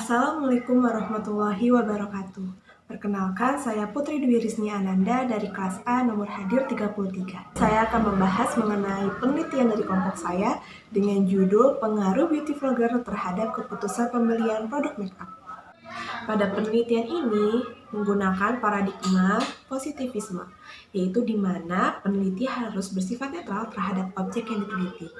Assalamualaikum warahmatullahi wabarakatuh. Perkenalkan, saya Putri Dwi Rizni Ananda dari kelas A nomor hadir 33. Saya akan membahas mengenai penelitian dari kelompok saya dengan judul Pengaruh Beauty Vlogger terhadap keputusan pembelian produk makeup. Pada penelitian ini menggunakan paradigma positivisme, yaitu di mana peneliti harus bersifat netral terhadap objek yang diteliti.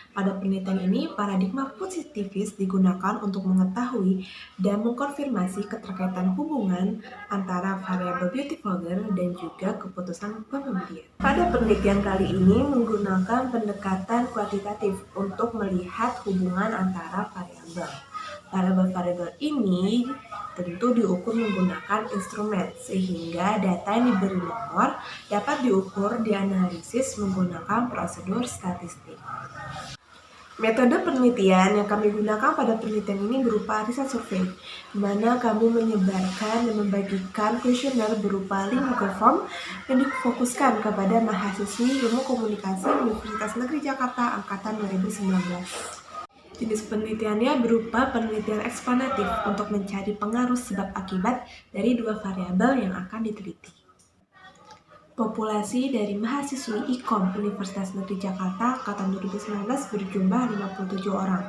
Pada penelitian ini, paradigma positivis digunakan untuk mengetahui dan mengkonfirmasi keterkaitan hubungan antara variabel beauty vlogger dan juga keputusan pembelian. Pada penelitian kali ini menggunakan pendekatan kuantitatif untuk melihat hubungan antara variabel. Variabel-variabel ini tentu diukur menggunakan instrumen, sehingga data yang diberi nomor dapat diukur dianalisis menggunakan prosedur statistik. Metode penelitian yang kami gunakan pada penelitian ini berupa riset survei, di mana kami menyebarkan dan membagikan kuesioner berupa link Google Form yang difokuskan kepada mahasiswi Ilmu Komunikasi Universitas Negeri Jakarta Angkatan 2019. Jenis penelitiannya berupa penelitian eksplanatif untuk mencari pengaruh sebab akibat dari dua variabel yang akan diteliti. Populasi dari mahasiswi IKOM Universitas Negeri Jakarta Angkatan 2019 berjumlah 57 orang.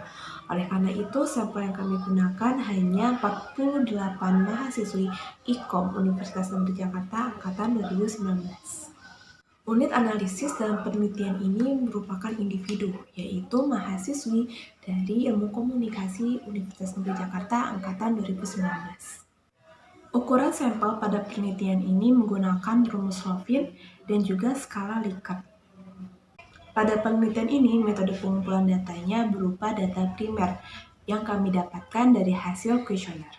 Oleh karena itu, sampel yang kami gunakan hanya 48 mahasiswi IKOM Universitas Negeri Jakarta Angkatan 2019. Unit analisis dalam penelitian ini merupakan individu, yaitu mahasiswi dari Ilmu Komunikasi Universitas Negeri Jakarta Angkatan 2019. Ukuran sampel pada penelitian ini menggunakan rumus Rovin dan juga skala Likert. Pada penelitian ini, metode pengumpulan datanya berupa data primer yang kami dapatkan dari hasil kuesioner.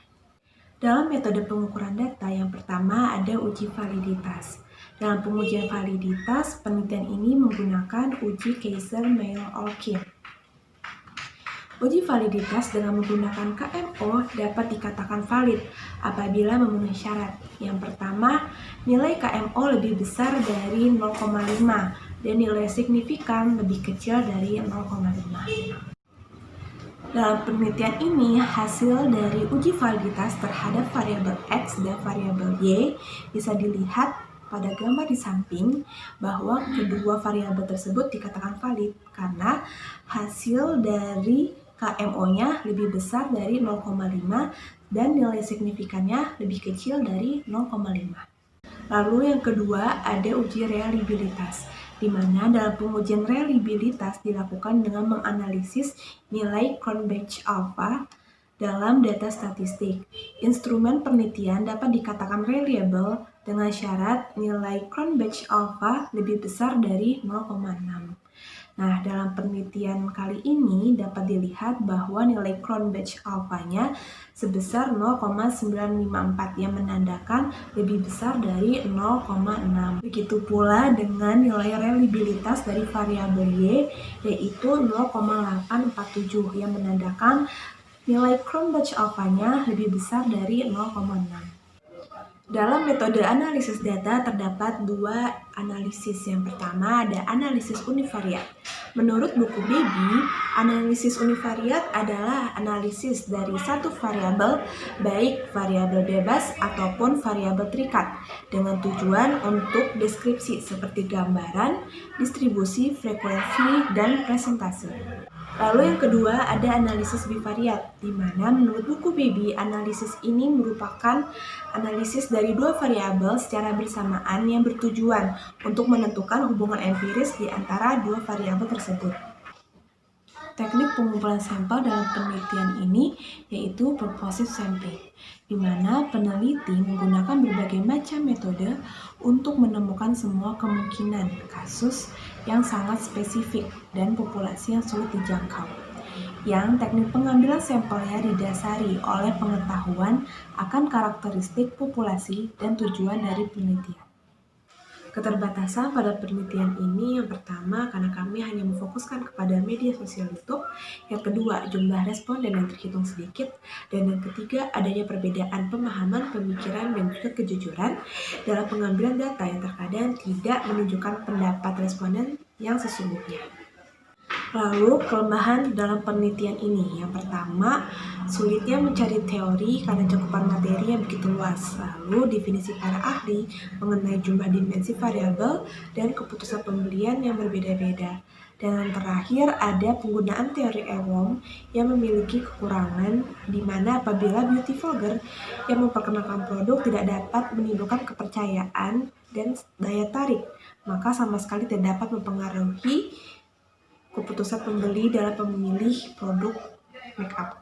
Dalam metode pengukuran data, yang pertama ada uji validitas. Dalam pengujian validitas, penelitian ini menggunakan uji Kaiser-Meyer-Olkin. Uji validitas dengan menggunakan KMO dapat dikatakan valid apabila memenuhi syarat. Yang pertama, nilai KMO lebih besar dari 0,5 dan nilai signifikan lebih kecil dari 0,5. Dalam penelitian ini, hasil dari uji validitas terhadap variabel X dan variabel Y bisa dilihat pada gambar di samping bahwa kedua variabel tersebut dikatakan valid karena hasil dari KMO-nya lebih besar dari 0,5 dan nilai signifikannya lebih kecil dari 0,5. Lalu yang kedua ada uji reliabilitas, di mana dalam pengujian reliabilitas dilakukan dengan menganalisis nilai Cronbach alpha dalam data statistik. Instrumen penelitian dapat dikatakan reliable dengan syarat nilai Cronbach alpha lebih besar dari 0,6. Nah, dalam penelitian kali ini dapat dilihat bahwa nilai Cronbach alpha-nya sebesar 0,954 yang menandakan lebih besar dari 0,6. Begitu pula dengan nilai reliabilitas dari variabel Y yaitu 0,847 yang menandakan nilai Cronbach alpha-nya lebih besar dari 0,6. Dalam metode analisis data terdapat dua analisis. Yang pertama ada analisis univariat. Menurut buku Baby, analisis univariat adalah analisis dari satu variabel, baik variabel bebas ataupun variabel terikat, dengan tujuan untuk deskripsi seperti gambaran, distribusi, frekuensi, dan presentase. Lalu yang kedua ada analisis bivariat, di mana menurut buku Baby, analisis ini merupakan analisis dari dua variabel secara bersamaan yang bertujuan untuk menentukan hubungan empiris di antara dua variabel tersebut. Teknik pengumpulan sampel dalam penelitian ini yaitu purposive sampling, di mana peneliti menggunakan berbagai macam metode untuk menemukan semua kemungkinan kasus yang sangat spesifik dan populasi yang sulit dijangkau. Yang teknik pengambilan sampelnya didasari oleh pengetahuan akan karakteristik populasi dan tujuan dari penelitian. Keterbatasan pada penelitian ini yang pertama karena kami hanya memfokuskan kepada media sosial YouTube, yang kedua jumlah responden yang terhitung sedikit, dan yang ketiga adanya perbedaan pemahaman, pemikiran, dan juga kejujuran dalam pengambilan data yang terkadang tidak menunjukkan pendapat responden yang sesungguhnya. Lalu, kelemahan dalam penelitian ini. Yang pertama, sulitnya mencari teori karena cakupan materi yang begitu luas. Lalu, definisi para ahli mengenai jumlah dimensi variabel dan keputusan pembelian yang berbeda-beda. Dan yang terakhir, ada penggunaan teori Ewong yang memiliki kekurangan, di mana apabila beauty vlogger yang memperkenalkan produk tidak dapat menimbulkan kepercayaan dan daya tarik, maka sama sekali tidak dapat mempengaruhi keputusan pembeli dalam memilih produk make up.